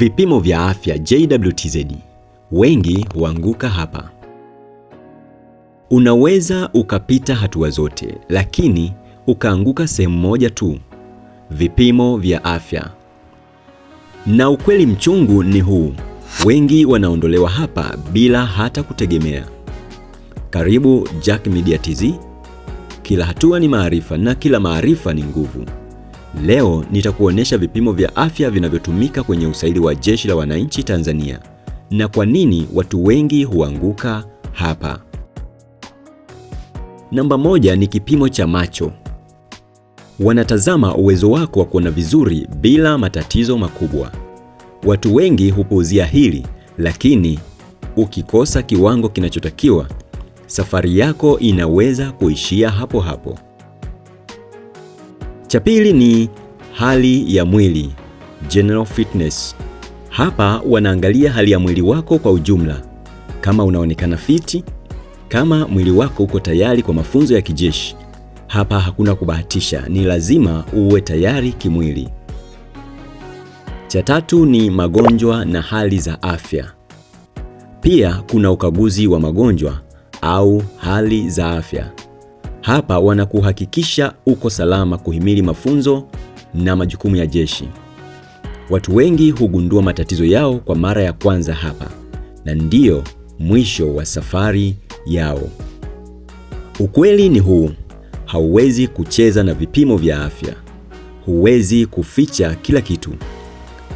Vipimo vya afya JWTZ. Wengi huanguka hapa. Unaweza ukapita hatua zote, lakini ukaanguka sehemu moja tu: vipimo vya afya. Na ukweli mchungu ni huu: wengi wanaondolewa hapa bila hata kutegemea. Karibu Jack Media TZ. Kila hatua ni maarifa na kila maarifa ni nguvu. Leo nitakuonesha vipimo vya afya vinavyotumika kwenye usaili wa Jeshi la Wananchi Tanzania na kwa nini watu wengi huanguka hapa. Namba moja ni kipimo cha macho. Wanatazama uwezo wako wa kuona vizuri bila matatizo makubwa. Watu wengi hupuuzia hili, lakini ukikosa kiwango kinachotakiwa, safari yako inaweza kuishia hapo hapo. Cha pili ni hali ya mwili, general fitness. Hapa wanaangalia hali ya mwili wako kwa ujumla, kama unaonekana fiti, kama mwili wako uko tayari kwa mafunzo ya kijeshi. Hapa hakuna kubahatisha, ni lazima uwe tayari kimwili. Cha tatu ni magonjwa na hali za afya. Pia kuna ukaguzi wa magonjwa au hali za afya. Hapa wanakuhakikisha uko salama kuhimili mafunzo na majukumu ya jeshi. Watu wengi hugundua matatizo yao kwa mara ya kwanza hapa, na ndiyo mwisho wa safari yao. Ukweli ni huu: hauwezi kucheza na vipimo vya afya. Huwezi kuficha kila kitu.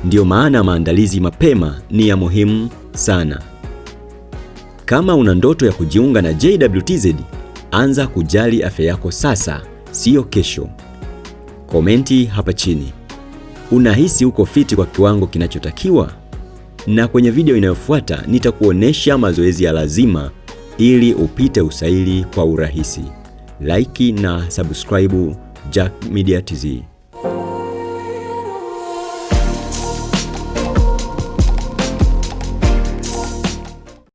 Ndiyo maana maandalizi mapema ni ya muhimu sana. Kama una ndoto ya kujiunga na JWTZ, anza kujali afya yako sasa, sio kesho. Komenti hapa chini. Unahisi uko fiti kwa kiwango kinachotakiwa? Na kwenye video inayofuata nitakuonesha mazoezi ya lazima ili upite usaili kwa urahisi. Like na subscribe Jack Media TZ.